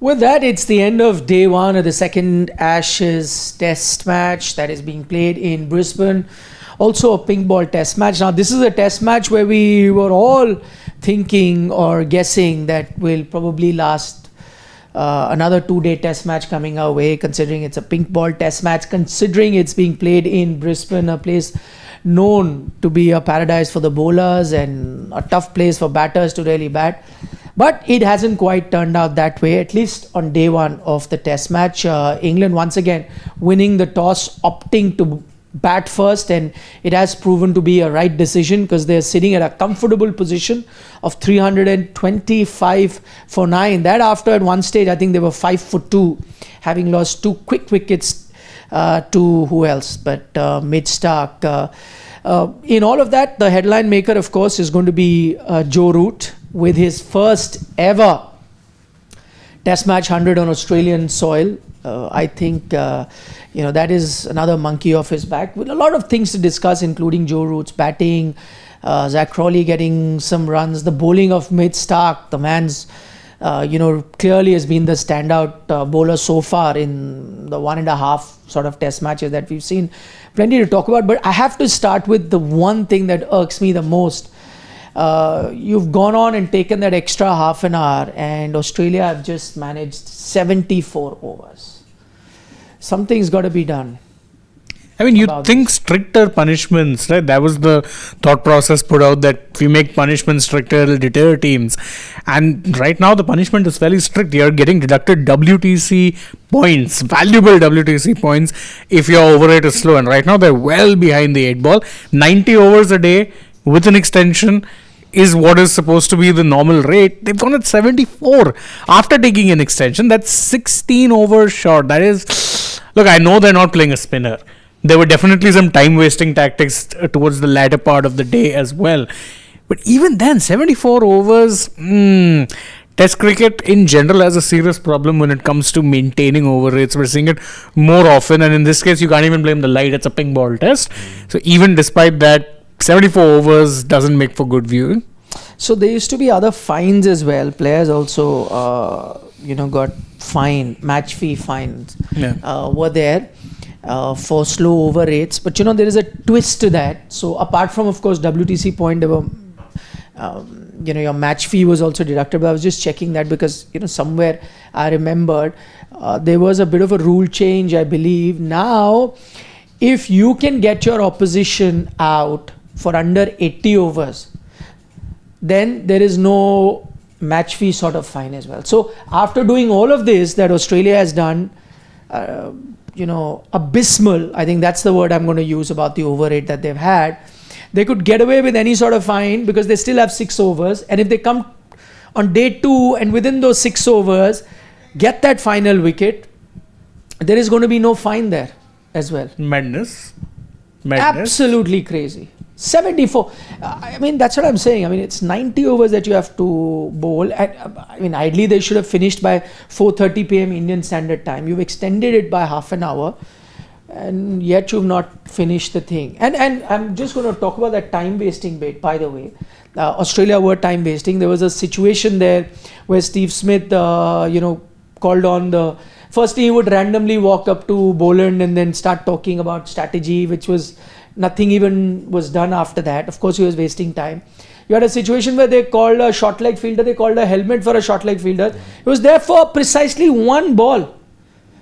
With that, it's the end of day one of the second Ashes test match that is being played in Brisbane. Also a pink ball test match. Now, this is a test match where we were all thinking or guessing that will probably last another 2-day test match coming our way, considering it's a pink ball test match, considering it's being played in Brisbane, a place known to be a paradise for the bowlers and a tough place for batters to really bat. But it hasn't quite turned out that way, at least on day one of the test match. England once again winning the toss, opting to bat first, and it has proven to be a right decision because they're sitting at a comfortable position of 325 for 9. That after at one stage, I think they were 5 for 2, having lost 2 quick wickets to who else but Starc. In all of that, the headline maker, of course, is going to be Joe Root, with his first ever test match 100 on Australian soil. I think that is another monkey off his back, with a lot of things to discuss, including Joe Root's batting, Zach Crawley getting some runs, the bowling of Starc. The man's clearly has been the standout bowler so far in the 1.5 sort of test matches that we've seen. Plenty to talk about, but I have to start with the one thing that irks me the most. You've gone on and taken that extra half an hour, and Australia have just managed 74 overs. Something's got to be done. I mean, you'd think stricter punishments, right? That was the thought process put out, that if we make punishments stricter, it'll deter teams. And right now, the punishment is fairly strict. You're getting deducted WTC points, valuable WTC points, if your over rate is slow. And right now, they're well behind the 8 ball. 90 overs a day with an extension is what is supposed to be the normal rate. They've gone at 74 after taking an extension. That's 16 overs short. That is, look, I know they're not playing a spinner. There were definitely some time-wasting tactics towards the latter part of the day as well. But even then, 74 overs, Test cricket in general has a serious problem when it comes to maintaining over rates. We're seeing it more often, and in this case, you can't even blame the light. It's a pink ball test. So even despite that, 74 overs doesn't make for good viewing. So there used to be other fines as well. Players also, got fined, match fee fines were there. For slow over rates, but there is a twist to that. So apart from, of course, WTC point, there were your match fee was also deducted, but I was just checking that because somewhere I remembered there was a bit of a rule change, I believe. Now if you can get your opposition out for under 80 overs, then there is no match fee sort of fine as well. So after doing all of this that Australia has done, abysmal, I think that's the word I'm going to use about the over rate that they've had. They could get away with any sort of fine because they still have 6 overs, and if they come on day 2 and within those 6 overs get that final wicket, there is going to be no fine there as well. Madness. Absolutely crazy. 74. I mean, that's what I'm saying. I mean, it's 90 overs that you have to bowl. I mean, ideally they should have finished by 4:30 p.m. Indian Standard Time. You've extended it by half an hour, and yet you've not finished the thing. And I'm just going to talk about that time wasting bit, by the way. Australia were time wasting. There was a situation there where Steve Smith, called on the... Firstly, he would randomly walk up to Boland and then start talking about strategy, which was... Nothing even was done after that. Of course, he was wasting time. You had a situation where they called a short leg fielder, they called a helmet for a short leg fielder. He was there for precisely 1 ball.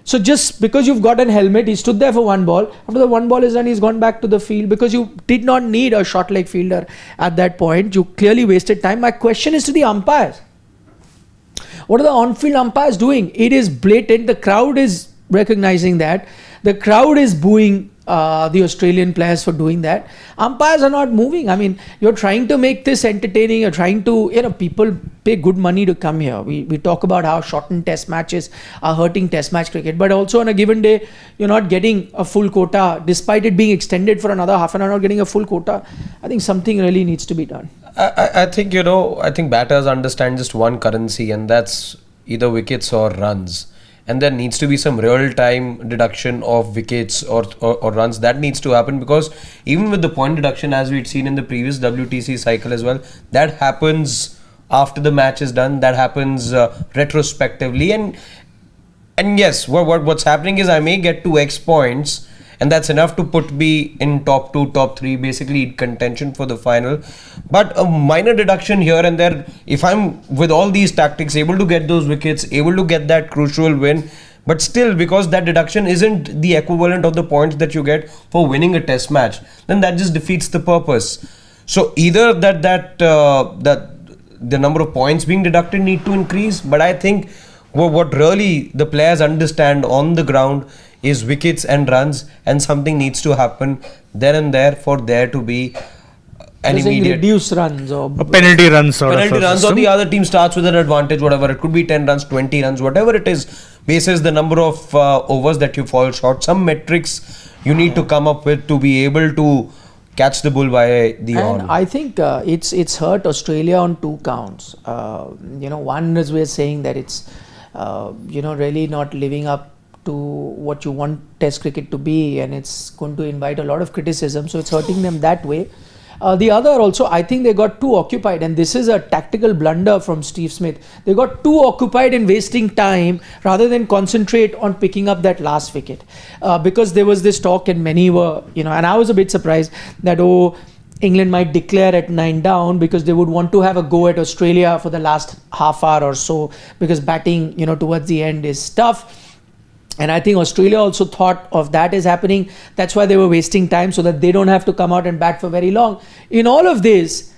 So just because you've got a helmet, he stood there for 1 ball. After the 1 ball is done, he's gone back to the field because you did not need a short leg fielder at that point. You clearly wasted time. My question is to the umpires. What are the on-field umpires doing? It is blatant. The crowd is recognizing that. The crowd is booing the Australian players for doing that. Umpires are not moving. I mean, you're trying to make this entertaining. You're trying to, people pay good money to come here. We talk about how shortened test matches are hurting test match cricket, but also on a given day, you're not getting a full quota. Despite it being extended for another half an hour, not getting a full quota. I think something really needs to be done. I think, I think batters understand just one currency, and that's either wickets or runs. And there needs to be some real-time deduction of wickets or runs. That needs to happen, because even with the point deduction, as we'd seen in the previous WTC cycle as well, that happens after the match is done. That happens retrospectively, and yes, what's happening is I may get 2x points, and that's enough to put me in top 2, top 3, basically in contention for the final. But a minor deduction here and there, if I'm with all these tactics able to get those wickets, able to get that crucial win, but still, because that deduction isn't the equivalent of the points that you get for winning a test match, then that just defeats the purpose. So either that the number of points being deducted need to increase, but I think what really the players understand on the ground is wickets and runs, and something needs to happen then and there for there to be an immediate reduce runs or penalty runs sort penalty of runs, or the other team starts with an advantage, whatever it could be, 10 runs, 20 runs, whatever it is, bases the number of overs that you fall short. Some metrics you need to come up with to be able to catch the bull by the horn. And I think it's hurt Australia on 2 counts. One is we're saying that it's really not living up to what you want test cricket to be, and it's going to invite a lot of criticism, so it's hurting them that way. The other also, I think they got too occupied, and this is a tactical blunder from Steve Smith. They got too occupied in wasting time rather than concentrate on picking up that last wicket, because there was this talk, and many were, and I was a bit surprised that England might declare at 9 down because they would want to have a go at Australia for the last half hour or so, because batting towards the end is tough. And I think Australia also thought of that as happening. That's why they were wasting time, so that they don't have to come out and bat for very long. In all of this,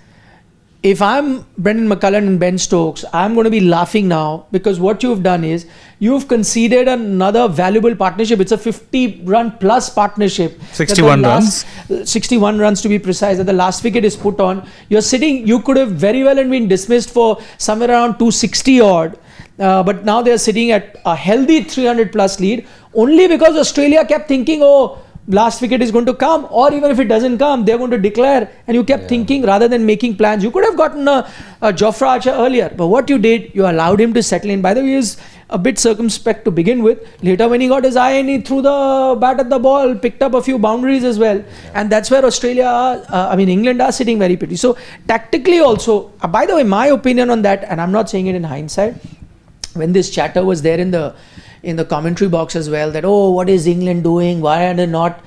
if I'm Brendan McCullum and Ben Stokes, I'm going to be laughing now, because what you've done is you've conceded another valuable partnership. It's a 50-run plus partnership. 61 runs. 61 runs to be precise, that the last wicket is put on. You could have very well been dismissed for somewhere around 260 odd. But now they're sitting at a healthy 300 plus lead, only because Australia kept thinking, last wicket is going to come, or even if it doesn't come, they're going to declare, and you kept thinking rather than making plans. You could have gotten a Jofra Archer earlier, but what you did, you allowed him to settle in. By the way, he was a bit circumspect to begin with. Later, when he got his eye and he threw the bat at the ball, picked up a few boundaries as well, and that's where England are sitting very pretty. So tactically also, by the way, my opinion on that, and I'm not saying it in hindsight, when this chatter was there in the commentary box as well, that what is England doing? Why are they not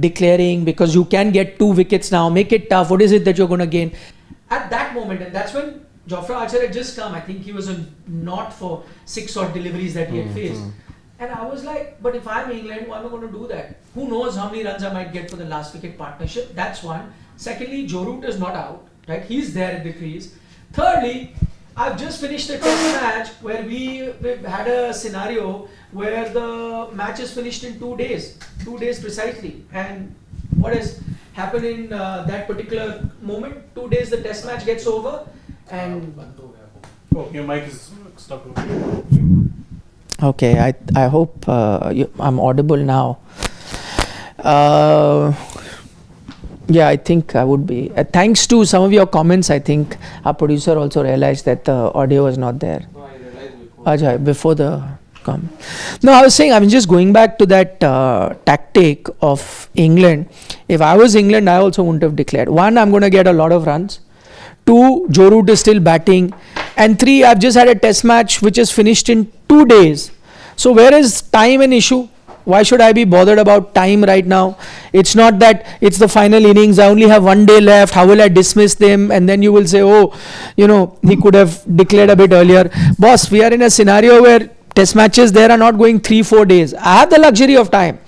declaring? Because you can get 2 wickets now, make it tough. What is it that you're going to gain? At that moment, and that's when Jofra Archer had just come. I think he was not for 6 odd deliveries that he had faced. And I was like, but if I'm England, why am I going to do that? Who knows how many runs I might get for the last wicket partnership? That's one. Secondly, Joe Root is not out, right? He's there at the crease. Thirdly, I've just finished a test match where we've had a scenario where the match is finished in 2 days. 2 days precisely. And what has happened in that particular moment? 2 days the test match gets over, and your mic is stuck. Okay, I hope I'm audible now. I think I would be. Thanks to some of your comments, I think our producer also realized that the audio was not there. No, I realized before the comment. No, I was saying, I'm just going back to that tactic of England. If I was England, I also wouldn't have declared. 1, I'm going to get a lot of runs. 2, Joe Root is still batting. And 3, I've just had a test match which is finished in 2 days. So where is time an issue? Why should I be bothered about time right now? It's not that it's the final innings. I only have 1 day left. How will I dismiss them? And then you will say, he could have declared a bit earlier. Boss, we are in a scenario where test matches there are not going 3-4 days. I have the luxury of time.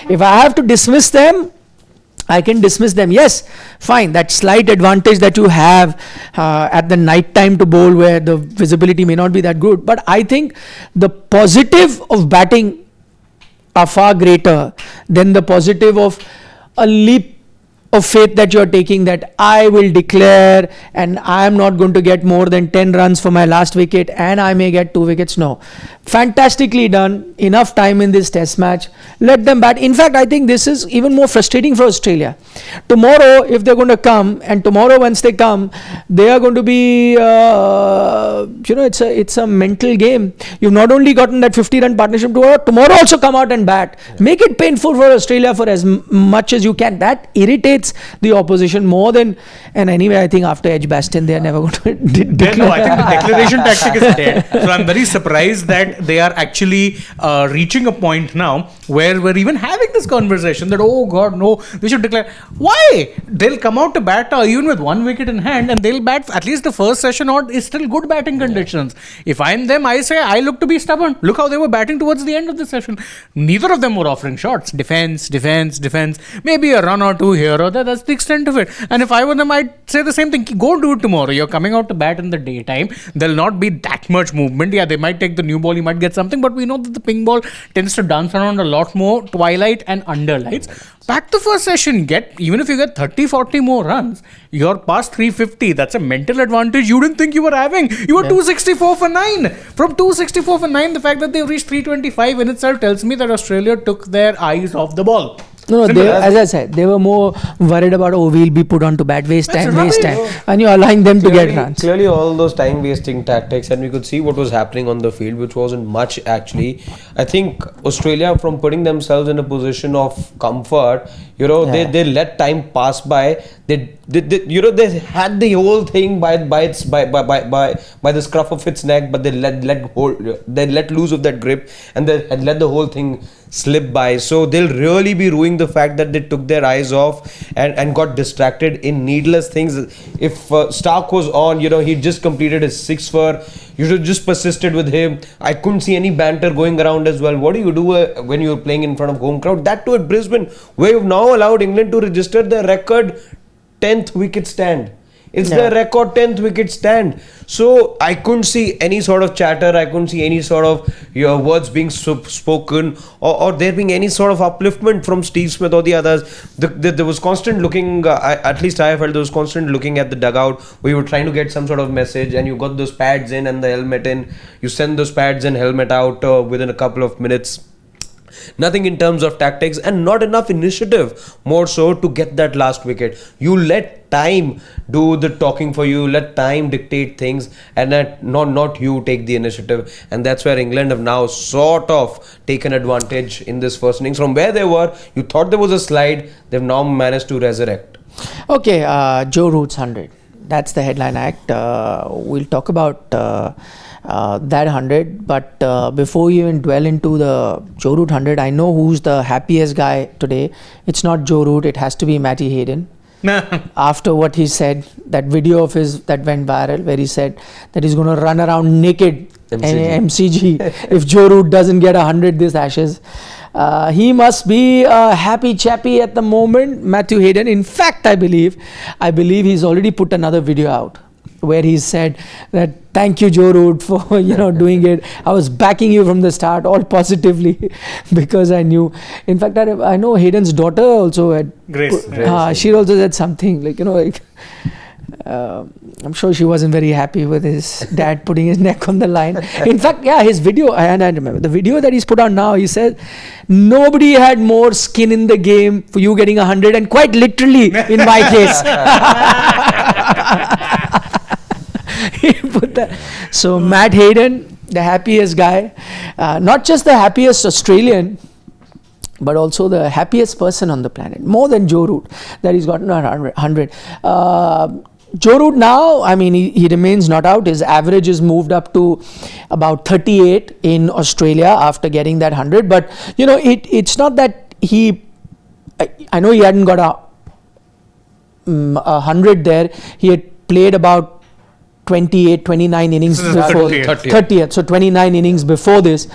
If I have to dismiss them, I can dismiss them. Yes, fine. That slight advantage that you have at the night time to bowl, where the visibility may not be that good. But I think the positive of batting are far greater than the positive of a leap of faith that you're taking, that I will declare and I'm not going to get more than 10 runs for my last wicket and I may get 2 wickets. No. Fantastically done. Enough time in this test match. Let them bat. In fact, I think this is even more frustrating for Australia. Tomorrow, if they're going to come, and tomorrow once they come, they are going to be, it's a mental game. You've not only gotten that 50-run partnership tomorrow also come out and bat. Yeah. Make it painful for Australia for as much as you can. That irritates irritates the opposition more than. And anyway, I think after Edgbaston, they are never going to No, I think the declaration tactic is dead. So I'm very surprised that they are actually reaching a point now where we're even having this conversation that, oh God, no, we should declare. Why? They'll come out to bat even with 1 wicket in hand, and they'll bat at least the first session or is still good batting conditions. If I'm them, I say I look to be stubborn. Look how they were batting towards the end of the session. Neither of them were offering shots. Defense. Maybe a run or two here or there. That's the extent of it. And if I were them, I'd say the same thing. Go do it tomorrow. You're coming out to bat in the daytime. There'll not be that much movement. Yeah, they might take the new ball. You might get something, but we know that the pink ball tends to dance around a lot more twilight and underlights. Back the first session, even if you get 30-40 more runs, you're past 350. That's a mental advantage you didn't think you were having. You were 264 for 9. From 264 for 9, the fact that they reached 325 in itself tells me that Australia took their eyes off the ball. No, as I said, they were more worried about, we'll be put on to bat, waste time. And you're allowing them to get runs. Clearly, all those time-wasting tactics, and we could see what was happening on the field, which wasn't much actually. I think Australia, from putting themselves in a position of comfort, they let time pass by. They had the whole thing by the scruff of its neck, but they let loose of that grip, and they had let the whole thing slip by. So they'll really be ruining the fact that they took their eyes off and got distracted in needless things. If Starc was on, he just completed his 6 for. You should have just persisted with him. I couldn't see any banter going around as well. What do you do when you're playing in front of home crowd? That too at Brisbane, where you've now allowed England to register the record 10th wicket stand. It's the record 10th wicket stand. So I couldn't see any sort of chatter. I couldn't see any sort of words being spoken or there being any sort of upliftment from Steve Smith or the others. There was constant looking, at least I felt there was constant looking at the dugout where you were trying to get some sort of message, and you got those pads in and the helmet in. You send those pads and helmet out within a couple of minutes. Nothing in terms of tactics and not enough initiative, more so to get that last wicket. You let time do the talking for you, let time dictate things, and not you take the initiative. And that's where England have now sort of taken advantage in this first innings. From where they were, you thought there was a slide, they've now managed to resurrect. Okay, Joe Root's 100. That's the headline act. We'll talk about that 100, but before you even dwell into the Joe Root 100, I know who's the happiest guy today. It's not Joe Root, it has to be Matty Hayden. After what he said, that video of his that went viral where he said that he's going to run around naked MCG if Joe Root doesn't get 100 this Ashes. He must be a happy chappy at the moment, Matthew Hayden. In fact, I believe he's already put another video out where he said that thank you Joe Root for doing it. I was backing you from the start, all positively, because I knew. In fact, I know Hayden's daughter also had Grace. She also said something I'm sure she wasn't very happy with his dad putting his neck on the line. In fact, his video, and I remember the video that he's put on now, he said nobody had more skin in the game for you getting 100, and quite literally in my case. He put that. So Matt Hayden, the happiest guy, not just the happiest Australian, but also the happiest person on the planet, more than Joe Root, that he's gotten 100. Joe Root now, he remains not out. His average is moved up to about 38 in Australia after getting that 100. But, it's not that I know he hadn't got a 100 there. He had played about 29 innings before 30th, so 29 innings before this,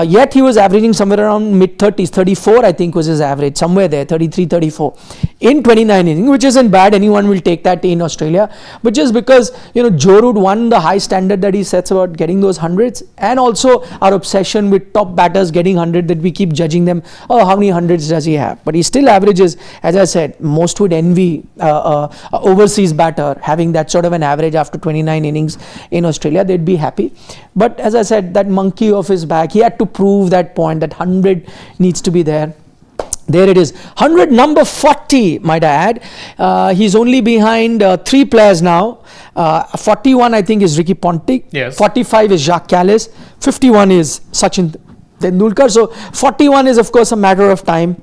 yet he was averaging somewhere around mid-30s, 34 I think was his average, somewhere there, 33, 34 in 29 innings, which isn't bad. Anyone will take that in Australia, but just because Joe Root won the high standard that he sets about getting those hundreds, and also our obsession with top batters getting 100, that we keep judging them, how many hundreds does he have, but he still averages, as I said, most would envy a overseas batter having that sort of an average after 29 innings in Australia. They'd be happy. But as I said, that monkey off his back, he had to prove that point, that 100 needs to be there. There it is, 100 number 40, might I add. He's only behind 3 players now. 41 I think is Ricky Ponting. Yes. 45 is Jacques Kallis. 51 is Sachin Tendulkar. So 41 is of course a matter of time.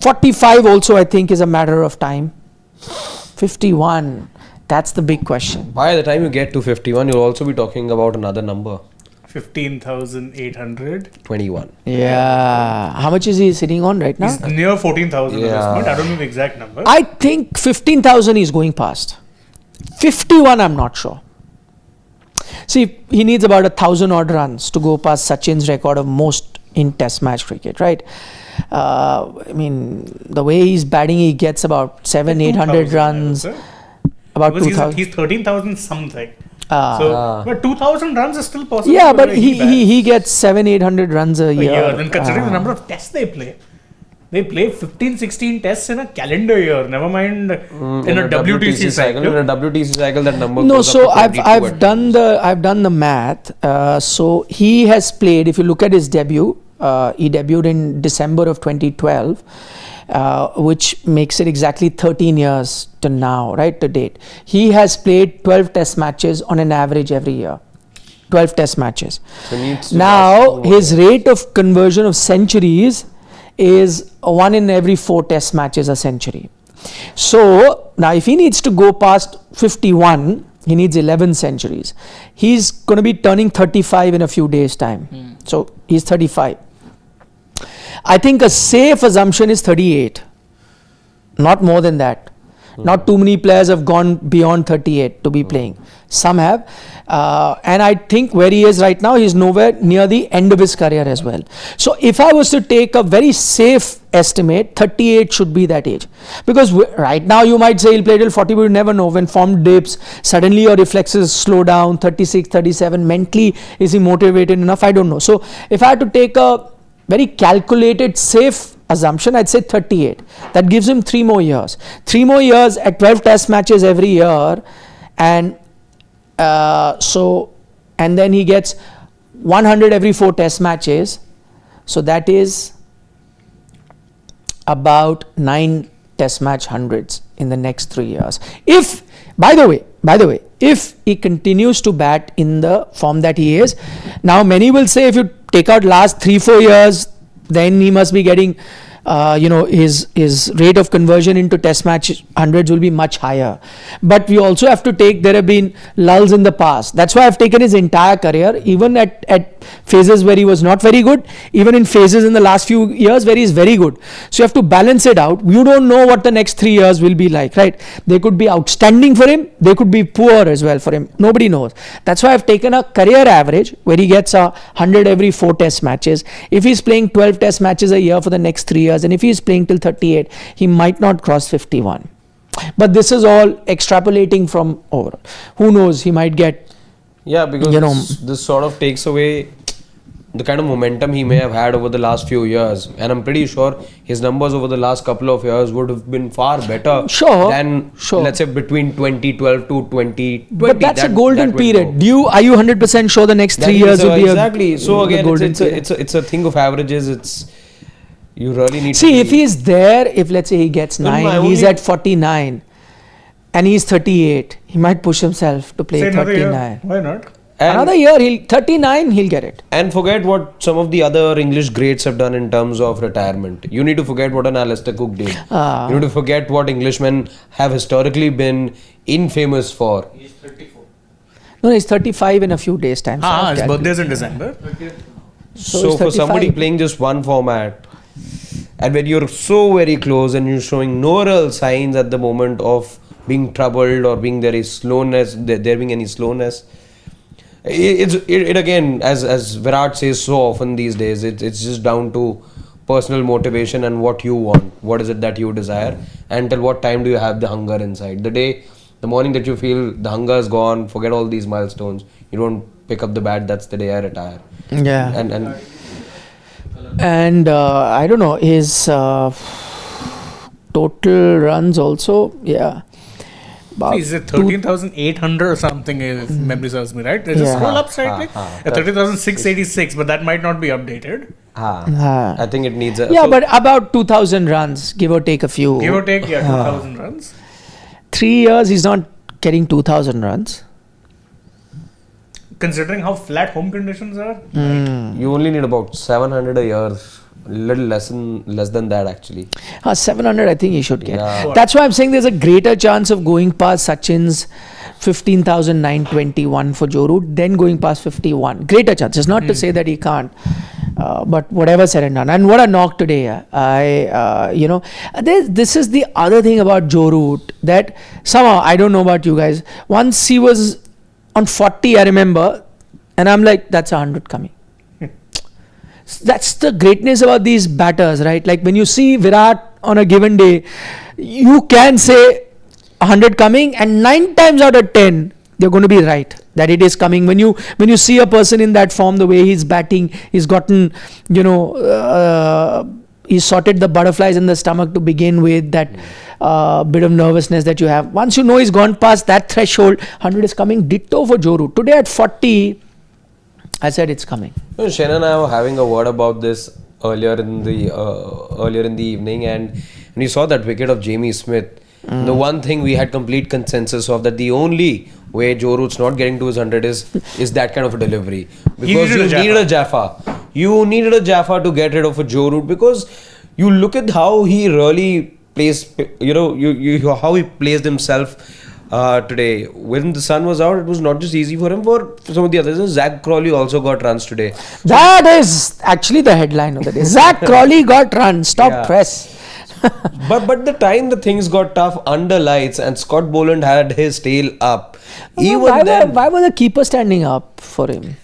45 also I think is a matter of time. 51, that's the big question. By the time you get to 51, you'll also be talking about another number. 15,800. 21. Yeah. How much is he sitting on right now? He's near 14,000 at this Yeah. point. I don't know the exact number. I think 15,000 is going past. 51, I'm not sure. See, he needs about 1,000 odd runs to go past Sachin's record of most in Test match cricket, right? I mean, the way he's batting, he gets about 700-800 runs. About Because 2,000. he's 13,000 something. Ah. But 2,000 runs is still possible. Yeah, for but the way he bats he gets 700-800 runs a a year. year. Then considering the number of tests they play 15-16 tests in a calendar year. Never mind in a WTC cycle. In a WTC cycle, that number No, goes so up to 22 I've at done the math. So he has played. If you look at his debut, he debuted in December of 2012, which makes it exactly 13 years to now, right, to date. He has played 12 Test matches on an average every year. 12 Test matches. So needs to Now last his rate of conversion of centuries is 1 in every 4 Test matches a century. So now if he needs to go past 51, he needs 11 centuries. He's going to be turning 35 in a few days' time. So he's 35. I think a safe assumption is 38. Not more than that. Not too many players have gone beyond 38 to be playing. Some have. And I think where he is right now, he's nowhere near the end of his career as well. So if I was to take a very safe estimate, 38 should be that age. Because right now you might say he'll play till 40, but you never know. When form dips, suddenly your reflexes slow down, 36, 37. Mentally, is he motivated enough? I don't know. So if I had to take a very calculated, safe assumption, I'd say 38. That gives him 3 more years. 3 more years at 12 Test matches every year, and and then he gets 100 every 4 Test matches. So that is about 9 Test match hundreds in the next 3 years. If, by the way, if he continues to bat in the form that he is, now many will say if you take out last 3-4 years, then he must be getting, his rate of conversion into Test match hundreds will be much higher. But we also have to take, there have been lulls in the past. That's why I've taken his entire career, even at phases where he was not very good, even in phases in the last few years where he's very good. So you have to balance it out. You don't know what the next 3 years will be like, right? They could be outstanding for him, they could be poor as well for him. Nobody knows. That's why I've taken a career average where he gets 100 every 4 Test matches. If he's playing 12 Test matches a year for the next 3 years, and if he's playing till 38, he might not cross 51. But this is all extrapolating from overall. Who knows? He might get. Yeah, because this sort of takes away the kind of momentum he may have had over the last few years, and I'm pretty sure his numbers over the last couple of years would have been far better than let's say between 2012 to 2020. But that's a golden period. Are you 100% sure the next 3 years will be exactly? So again, it's a thing of averages. You really need see, if he's there, if let's say he gets 9, he's at 49 and he's 38, he might push himself to play 39. Why not? Another year, 39, he'll get it. And forget what some of the other English greats have done in terms of retirement. You need to forget what an Alistair Cook did. You need to forget what Englishmen have historically been infamous for. He's 34. No, he's 35 in a few days' time. His birthday's in December. So for somebody playing just one format, and when you're so very close and you're showing no real signs at the moment of being troubled or being there being any slowness, it again, as Virat says so often these days, it's just down to personal motivation and what you want. What is it that you desire? And till what time do you have the hunger inside? The morning that you feel the hunger is gone, forget all these milestones. You don't pick up the bat. That's the day I retire. Yeah. And I don't know, his total runs also, He's at 13,800 or something, if memory serves me right. There's a scroll up slightly. 13,686, but that might not be updated. I think it needs a... but about 2,000 runs, give or take a few. Give or take, 2,000 runs. 3 years, he's not getting 2,000 runs. Considering how flat home conditions are. You only need about 700 a year Little less than that actually. 700 I think he should get. Yeah. That's why I'm saying there's a greater chance of going past Sachin's 15,921 for Joe Root than going past 51. Greater chance. It's not to say that he can't. But whatever said and done. And what a knock today. This is the other thing about Joe Root that somehow, I don't know about you guys, once he was on 40, I remember, and I'm like, that's 100 coming. That's the greatness about these batters, right? Like when you see Virat on a given day, you can say 100 coming, and 9 times out of 10, they're going to be right that it is coming. When you see a person in that form, the way he's batting, he's gotten, he's sorted the butterflies in the stomach to begin with, that bit of nervousness that you have. Once you know he's gone past that threshold, 100 is coming. Ditto for Joe Root. Today at 40, I said it's coming. Shen and I were having a word about this earlier in the evening, and when you saw that wicket of Jamie Smith, the one thing we had complete consensus of, that the only way Joe Root's not getting to his 100 is that kind of a delivery, because you needed a Jaffa. You needed a Jaffa to get rid of a Joe Root, because you look at how he really plays, how he placed himself today. When the sun was out, it was not just easy for him, for some of the others. Zach Crawley also got runs today. That is actually the headline of the day. Zach Crawley got runs. Stop press. but the time the things got tough under lights and Scott Boland had his tail up, why was the keeper standing up for him?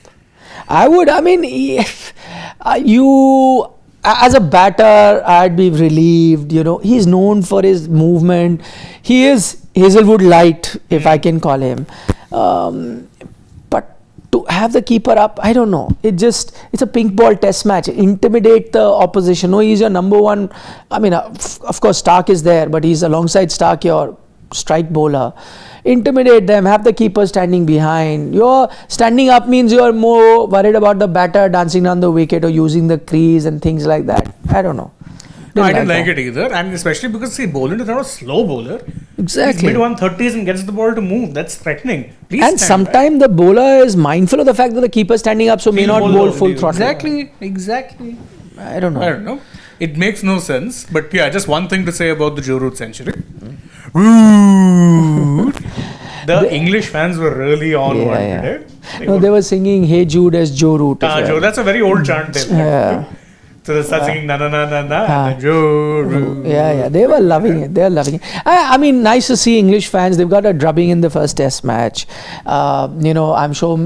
You as a batter, I'd be relieved. He's known for his movement. He is Hazelwood light, if I can call him. But to have the keeper up, I don't know. It's a pink ball test match. Intimidate the opposition. No, he's your number one. Of course, Starc is there, but he's alongside Starc, your strike bowler. Intimidate them, have the keeper standing behind. You're standing up means you're more worried about the batter dancing down the wicket or using the crease and things like that. I don't know. No, I didn't like it either, and especially because Boland is not a slow bowler. Exactly. He's mid-130s and gets the ball to move. That's threatening. And sometimes the bowler is mindful of the fact that the keeper is standing up, so may not bowl full throttle. Exactly. I don't know. It makes no sense. But yeah, just one thing to say about the Joe Root century. Root. The English fans were really on one today. They were singing "Hey Jude" as Joe Root. Joe, that's a very old chant. So they start singing na na na na na and Joe Root. Yeah, they were loving it. Nice to see English fans. They've got a drubbing in the first Test match. I'm sure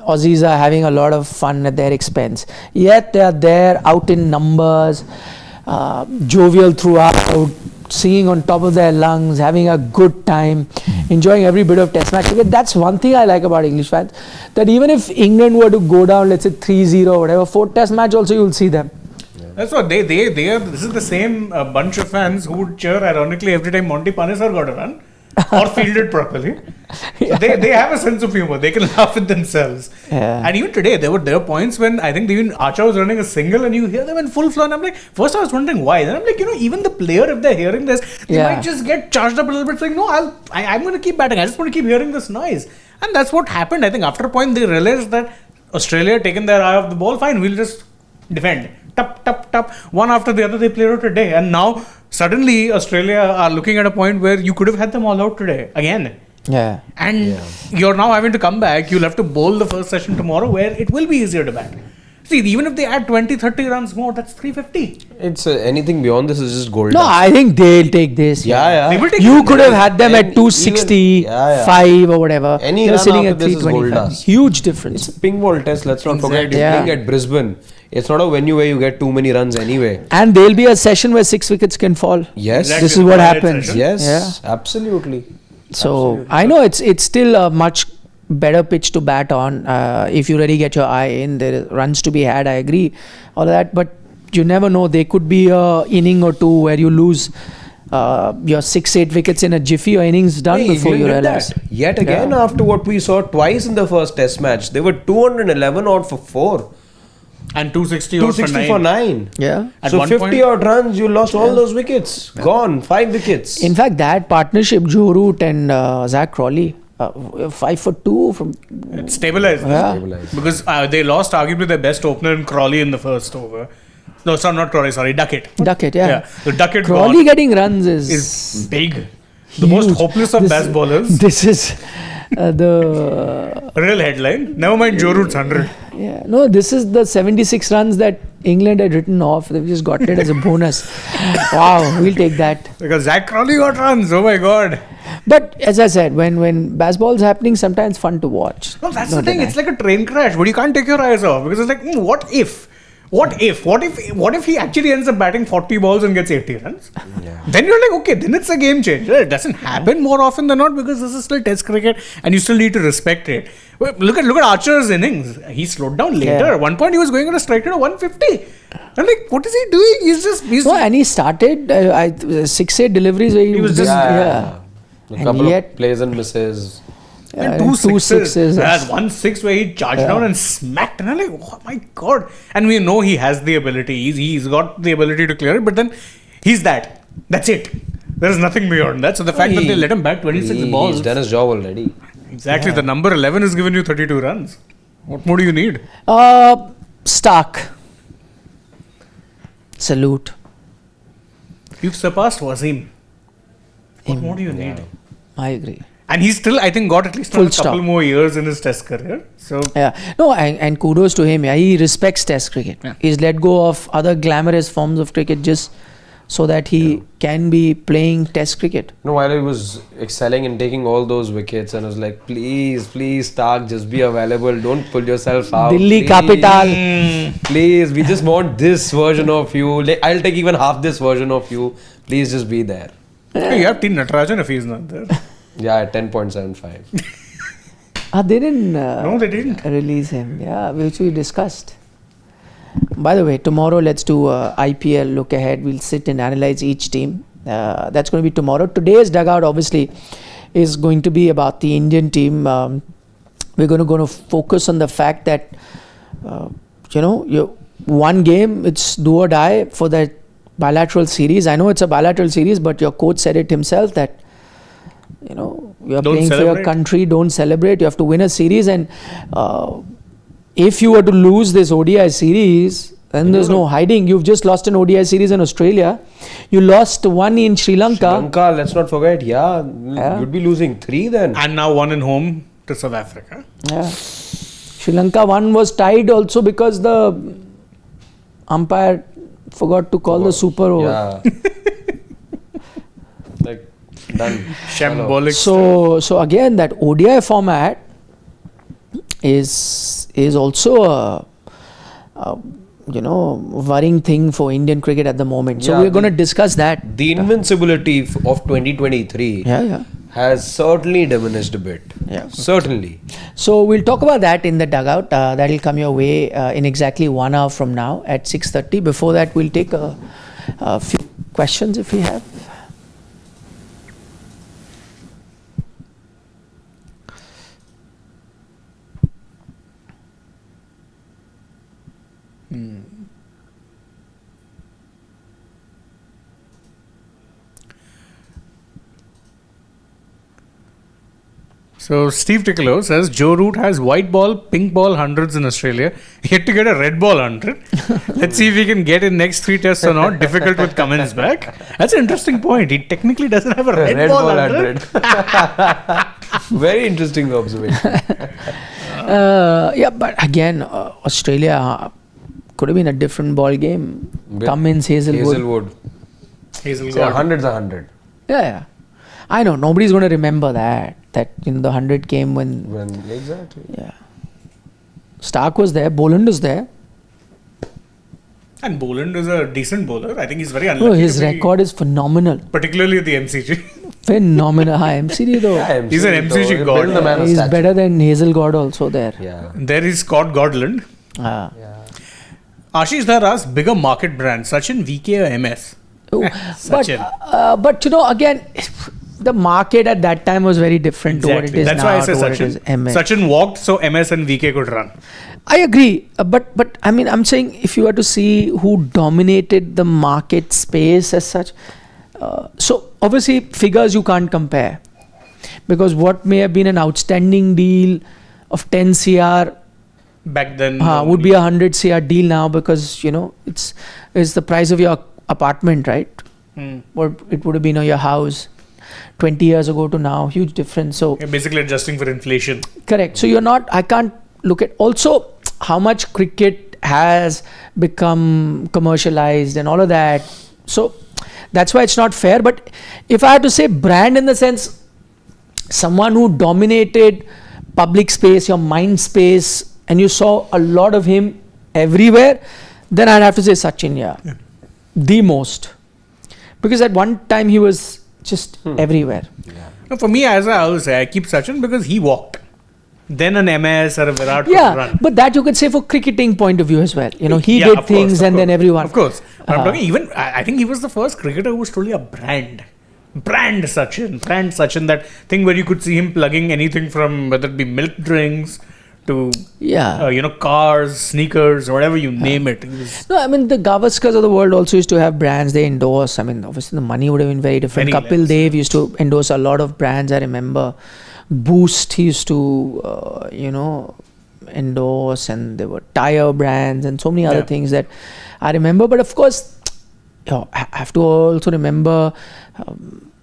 Aussies are having a lot of fun at their expense. Yet they are there, out in numbers, jovial throughout, singing on top of their lungs, having a good time, enjoying every bit of Test match. That's one thing I like about English fans, that even if England were to go down, let's say 3-0 or whatever, 4th Test match also you'll see them. That's what they are. This is the same bunch of fans who would cheer ironically every time Monty Panesar got a run or fielded properly. So they have a sense of humor. They can laugh at themselves. And even today, there were points when I think even Archer was running a single and you hear them in full flow. And I'm like, first I was wondering why. Then I'm like, even the player, if they're hearing this, they might just get charged up a little bit, saying, no, I'm going to keep batting. I just want to keep hearing this noise. And that's what happened. I think after a point they realized that Australia had taken their eye off the ball. Fine, we'll just defend. Tup, tup, tup. One after the other they played out today. And now suddenly Australia are looking at a point where you could have had them all out today again. Yeah. And you're now having to come back. You'll have to bowl the first session tomorrow where it will be easier to bat. See, even if they add 20-30 runs more, that's 350. It's anything beyond this is just gold. No, I think they'll take this. Yeah. They will take you could have had them at 265 or whatever. Any They're run sitting after at this is gold 325. dust. Huge difference. It's ping ball test. Let's not forget you're playing at Brisbane. It's not a venue where you get too many runs anyway. And there'll be a session where 6 wickets can fall. Yes. Exactly. This is what happens. Yes. Absolutely. So I know it's still a much better pitch to bat on. If you really get your eye in, there are runs to be had. I agree, all of that. But you never know. There could be a inning or two where you lose your 6-8 wickets in a jiffy. Your innings done before you realize. Yet again, after what we saw twice in the first Test match, they were 211 odd for 4. And 260 for 9. Yeah. At So 50 point, odd runs, you lost all those wickets. Gone. 5 wickets. In fact, that partnership, Joe Root and Zach Crawley, 5 for 2 from. It stabilized them. Yeah. Because they lost arguably their best opener in Crawley in the first over. No, not Crawley, sorry, Duckett. Duckett, yeah. So Duckett Crawley getting runs is big. The most huge. hopeless of best bowlers. This is the real headline. Never mind Joe Root's 100. Yeah, no, this is the 76 runs that England had written off. They've just got it as a bonus. Wow, we'll take that. Because Zach Crawley got runs. Oh my God. But as I said, when baseball's happening, sometimes fun to watch. No, that's the thing. It's like a train crash, but you can't take your eyes off because it's like, what if? What if he actually ends up batting 40 balls and gets 80 runs? Yeah. Then you're like, okay, then it's a game changer. It doesn't happen more often than not because this is still Test cricket and you still need to respect it. Look at Archer's innings. He slowed down later. Yeah. At one point, he was going on a strike rate of 150. I'm like, what is he doing? And he started 6-8 deliveries where he was just A couple yet, of plays and misses. And two sixes. There's 1 6 where he charged down and smacked. And I'm like, oh my God. And we know he has the ability. He's got the ability to clear it. But then he's that. That's it. There's nothing beyond that. So the fact that they let him bat 26 balls. He's done his job already. Exactly. The number 11 has given you 32 runs. What more do you need? Starc. Salute. You've surpassed Wasim. What more do you need? I agree. And he's still, I think, got at least a couple more years in his Test career. So no, and kudos to him. He respects Test cricket. He's let go of other glamorous forms of cricket just so that he can be playing Test cricket. No, while he was excelling and taking all those wickets, and I was like, please, Starc, just be available. Don't pull yourself out. Delhi please. Capital. Please, we just want this version of you. I'll take even half this version of you. Please just be there. You have T. Natarajan if he's not there. Yeah, at 10.75. They didn't. No, they didn't release him. Yeah, which we discussed. By the way, tomorrow let's do IPL look ahead. We'll sit and analyze each team. That's going to be tomorrow. Today's dugout obviously is going to be about the Indian team. We're going to focus on the fact that one game, it's do or die for that bilateral series. I know it's a bilateral series, but your coach said it himself that you're playing for your country, don't celebrate. You have to win a series, and if you were to lose this ODI series, then there's no hiding. You've just lost an ODI series in Australia. You lost one in Sri Lanka. Let's not forget. You'd be losing 3 then. And now 1 in home to South Africa. Yeah. Sri Lanka 1 was tied also because the umpire forgot to call the super over. Yeah. Done. Shambolic. So again, that ODI format is also a worrying thing for Indian cricket at the moment. So we're going to discuss that. The invincibility of 2023 has certainly diminished a bit. Yeah, certainly. So we'll talk about that in the dugout. That'll come your way in exactly 1 hour from now at 6:30. Before that, we'll take a few questions if we have. So Steve Ticklow says Joe Root has white ball, pink ball hundreds in Australia. Yet to get a red ball 100. Let's see if he can get in next 3 tests or not. Difficult with Cummins back. That's an interesting point. He technically doesn't have a red ball 100. Very interesting observation. But again, Australia could have been a different ball game. Cummins, Hazelwood. So 100's 100. Yeah. I know nobody's going to remember that the 100 came when exactly. Yeah. Starc was there, Boland was there. And Boland is a decent bowler. I think he's very unlucky. Oh, his record is phenomenal. Particularly at the MCG. Phenomenal. MCD though. Yeah, he's an MCG god. He's better than Hazel God also there. Yeah. There is Scott Godland. Ashish Dhar asked bigger market brands, Sachin, VK or MS? But again, the market at that time was very different to what it is That's now. That's why I say Sachin. Sachin walked so MS and VK could run. I agree. But I mean, I'm saying if you were to see who dominated the market space as such, so obviously figures you can't compare. Because what may have been an outstanding deal of 10 CR back then. would be 100 CR deal now, because it's the price of your apartment, right? Or it would have been your house 20 years ago to now. Huge difference. So You're basically adjusting for inflation. correct. So I can't look at also how much cricket has become commercialized and all of that. So that's why it's not fair. But if I had to say brand in the sense, someone who dominated public space, your mind space, and you saw a lot of him everywhere, then I'd have to say Sachin, yeah. The most. Because at one time he was just everywhere. Yeah. No, for me, as I always say, I keep Sachin because he walked. Then an MS or a Virat could Yeah, run. but that you could say for cricketing point of view as well. He Yeah, did of course, things of and then course. everyone. Of course. But I'm talking even, I think he was the first cricketer who was truly a brand. Brand Sachin, that thing where you could see him plugging anything from whether it be milk drinks to cars, sneakers, whatever you name it. He was No, I mean the Gavaskars of the world also used to have brands they endorse. I mean, obviously the money would have been very different. Very Kapil less. Dev used to endorse a lot of brands. I remember Boost he used to endorse, and there were tire brands and so many other things that I remember. But of course, I have to also remember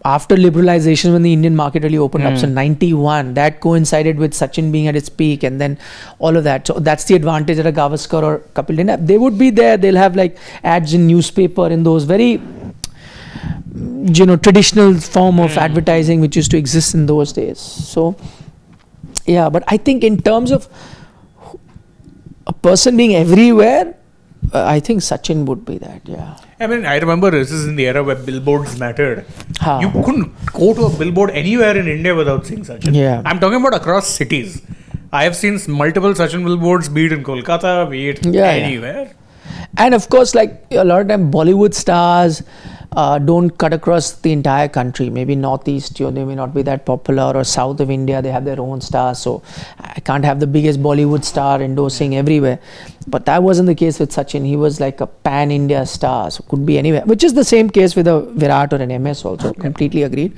after liberalization, when the Indian market really opened up, so 91, that coincided with Sachin being at its peak, and then all of that. So that's the advantage that a Gavaskar or Kapil didn't have. They would be there. They'll have like ads in newspaper, in those very traditional form of advertising which used to exist in those days. So yeah, but I think in terms of a person being everywhere, I think Sachin would be that. Yeah. I mean, I remember this is in the era where billboards mattered. Ha. You couldn't go to a billboard anywhere in India without seeing Sachin. Yeah. I'm talking about across cities. I have seen multiple Sachin billboards, be it in Kolkata, be it anywhere. And of course, like a lot of time, Bollywood stars don't cut across the entire country. Maybe Northeast, they may not be that popular, or South of India, they have their own stars. So I can't have the biggest Bollywood star endorsing everywhere. But that wasn't the case with Sachin. He was like a pan-India star, so could be anywhere. Which is the same case with a Virat or an MS also. Completely agreed.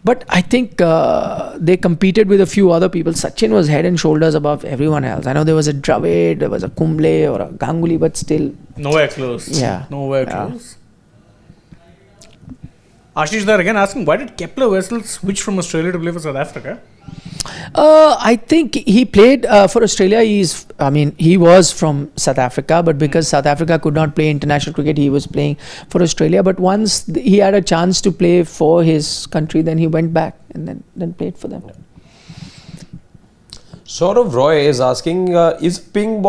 But I think they competed with a few other people. Sachin was head and shoulders above everyone else. I know there was a Dravid, there was a Kumble or a Ganguly, but still. Nowhere close. Yeah. Nowhere close. Ashish there again asking, why did Kepler Wessel switch from Australia to play for South Africa? I think he played for Australia. He was from South Africa, but because South Africa could not play international cricket, he was playing for Australia. But once he had a chance to play for his country, then he went back and then played for them. Saurav Roy is asking, is pink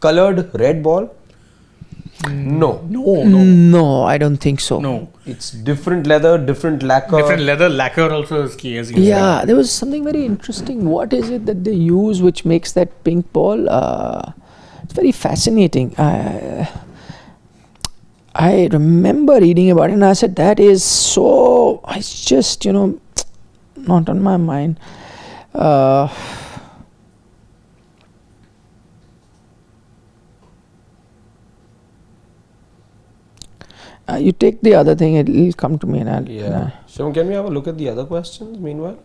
colored red ball? No, I don't think so. No. It's different leather, different lacquer. Different leather, lacquer also is key, as you Yeah, there was something very interesting. What is it that they use which makes that pink ball? It's very fascinating. I remember reading about it and I said, that is so, it's just, not on my mind. You take the other thing, it'll come to me and I'll... Yeah. So can we have a look at the other questions meanwhile?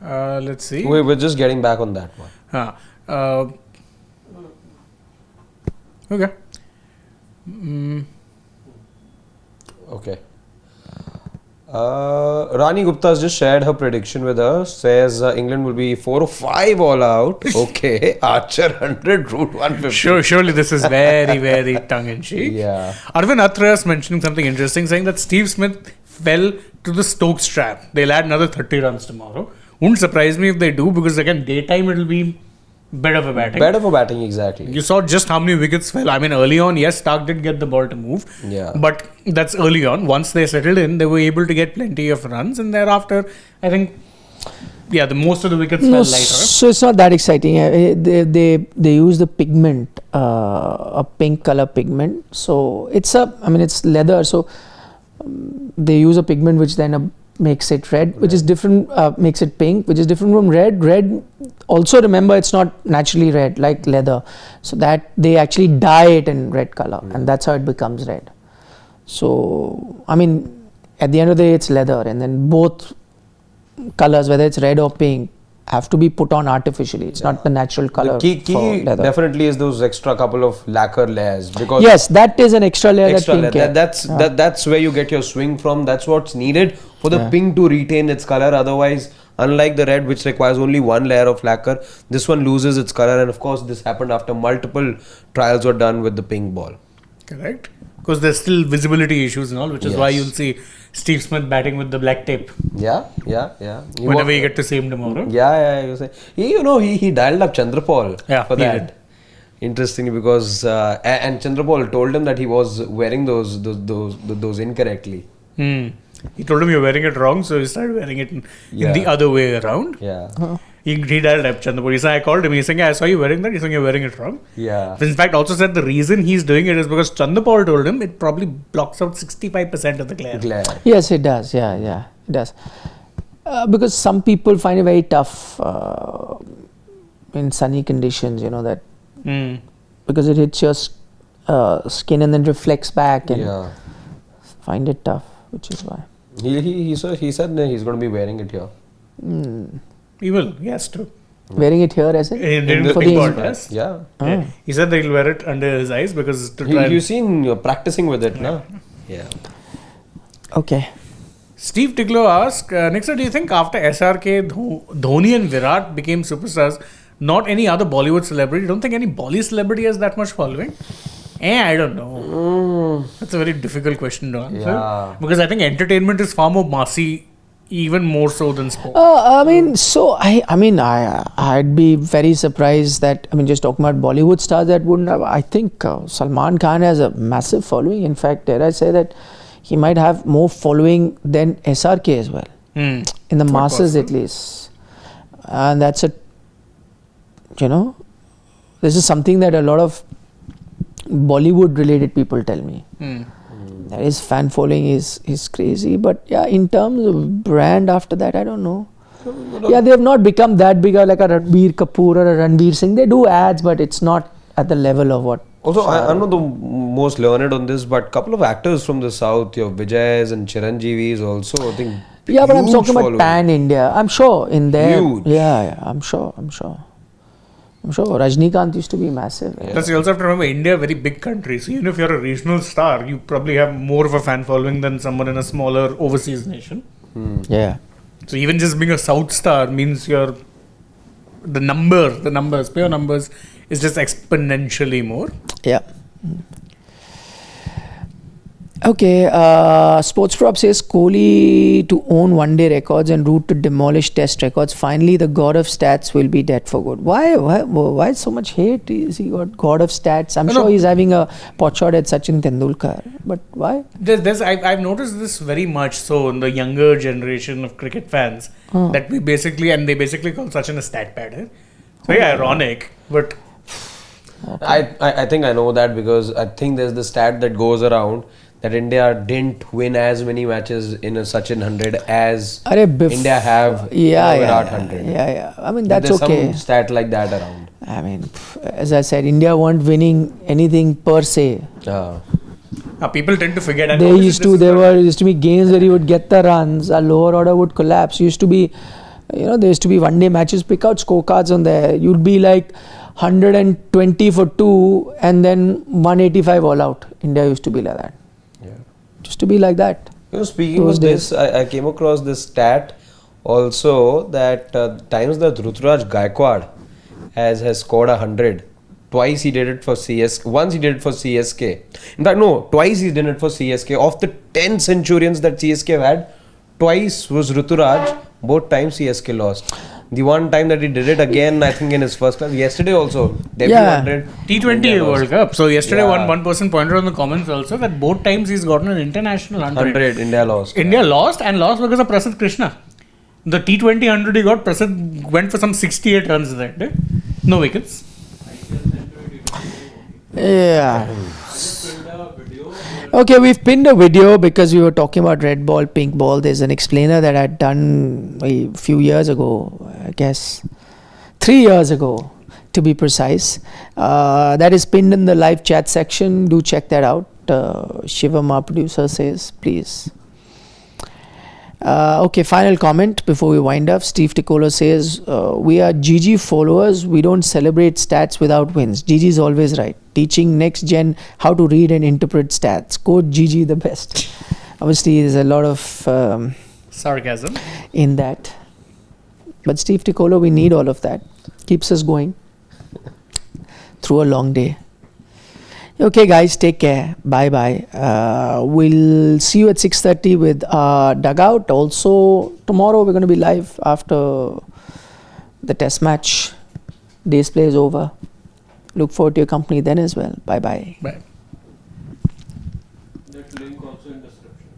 Let's see. We're just getting back on that one. Okay. Okay. Rani Gupta has just shared her prediction with us. Says England will be 4 or 5 all out. Okay. Archer 100, Root 150. Surely this is very, very tongue-in-cheek. Yeah. Arvind Atreus mentioning something interesting, saying that Steve Smith fell to the Stokes trap. They'll add another 30 runs tomorrow. Wouldn't surprise me if they do, because again, daytime it'll be better for batting. Better for batting, exactly. You saw just how many wickets fell. I mean, early on, yes, Starc did get the ball to move. Yeah. But that's early on. Once they settled in, they were able to get plenty of runs. And thereafter, I think, the most of the wickets fell lighter. So it's not that exciting. They use the pigment, a pink color pigment. So it's leather. So they use a pigment which then makes it red, which is different, makes it pink, which is different from red. Red, also remember, it's not naturally red like leather. So that they actually dye it in red color, and that's how it becomes red. So, at the end of the day, it's leather, and then both colors, whether it's red or pink, have to be put on artificially. It's not the natural color. The key for leather. definitely is those extra couple of lacquer layers, because Yes, that is an extra layer. extra that layer, pink that's where you get your swing from. That's what's needed for the pink to retain its color. Otherwise, unlike the red, which requires only one layer of lacquer, this one loses its color. And of course, this happened after multiple trials were done with the pink ball. Correct. Because there's still visibility issues and all, which is why Yes. you'll see Steve Smith batting with the black tape Yeah. whenever you get to see him tomorrow. You say he dialed up Chandrapal for he that. did. Interestingly, because and Chandrapal told him that he was wearing those incorrectly. He told him you're wearing it wrong, so he started wearing it in Yeah. the other way around. Yeah. He dialed up Chandrapal. He said, I called him. He's saying, I saw you wearing that. He's saying, you're wearing it wrong. Yeah. In fact, also said the reason he's doing it is because Chandrapal told him it probably blocks out 65% of the glare. Yes, it does. Yeah, it does. Because some people find it very tough in sunny conditions, that because it hits your skin and then reflects back, and find it tough, which is why. He said he's going to be wearing it here. He will. He has to. Wearing it here as In the for big the ball test. Yeah. Yeah. He said that he'll wear it under his eyes because to try You've seen you're practicing with it, no? Yeah. Okay. Steve Tiglo asked, Nixon, do you think after SRK, Dhoni and Virat became superstars, not any other Bollywood celebrity? Don't think any Bollywood celebrity has that much following? I don't know. That's a very difficult question to answer. Yeah. Because I think entertainment is far more massy, even more so than sport. I'd be very surprised that, just talking about Bollywood stars that wouldn't have, I think Salman Khan has a massive following. In fact, dare I say that he might have more following than SRK as well. In the masses at least. And that's this is something that a lot of Bollywood related people tell me. That his fan following is crazy, but in terms of brand after that, I don't know. They have not become that big like a Ranbir Kapoor or a Ranveer Singh. They do ads, but it's not at the level of what. Also, I'm not the most learned on this, but a couple of actors from the south, your Vijay's and Chiranjeevi's also, I think. Yeah, but I'm talking about pan India. I'm sure in there. Huge. Yeah, I'm sure. Rajnikant used to be massive. Plus, you also have to remember India, a very big country. So even if you're a regional star, you probably have more of a fan following than someone in a smaller overseas nation. Yeah. So even just being a South star means you're pure numbers is just exponentially more. Yeah. Okay, Sports Prop says Kohli to own one-day records and route to demolish test records. Finally, the god of stats will be dead for good. Why so much hate? Is he got god of stats? I'm sure he's having a pot shot at Sachin Tendulkar. But why? I've noticed this very much so in the younger generation of cricket fans that they basically call Sachin a stat padder. Very ironic, but I think I know that because I think there's the stat that goes around that India didn't win as many matches in a Sachin 100 as India have in a Virat 100. Yeah. That's there's okay. Some stat like that around. As I said, India weren't winning anything per se. People tend to forget. There used to be games where you would get the runs, a lower order would collapse. There used to be one-day matches, pick out scorecards on there. You'd be like 120 for 2 and then 185 all out. India used to be like that. Just to be like that. Speaking of this, I came across this stat also that times that Ruturaj Gaikwad has scored 100. Twice he did it for CSK. Once he did it for CSK. In fact, no, twice he did it for CSK. Of the 10 centurions that CSK had, twice was Ruturaj. Both times CSK lost. The one time that he did it again, I think in his first class. Yesterday also, debut 100. T20 World Cup. So yesterday one person pointed out in the comments also that both times he's gotten an international 100. India lost. India lost because of Prasidh Krishna. The T20 100 he got, Prasidh went for some 68 runs that day. No wickets. Yeah. Okay, we've pinned a video because we were talking about red ball, pink ball. There's an explainer that I'd done a few years ago, I guess 3 years ago to be precise. That is pinned in the live chat section. Do check that out. Shivam, our producer, says please. Okay, final comment before we wind up. Steve Ticolo says, we are GG followers. We don't celebrate stats without wins. GG is always right. Teaching next gen how to read and interpret stats. Quote GG the best. Obviously, there's a lot of Sarcasm. in that. But Steve Ticolo, we need all of that. Keeps us going through a long day. Okay, guys, take care. Bye-bye. We'll see you at 6:30 with Dugout. Also, tomorrow we're going to be live after the test match. Day's play is over. Look forward to your company then as well. Bye-bye. Bye. That link also in description.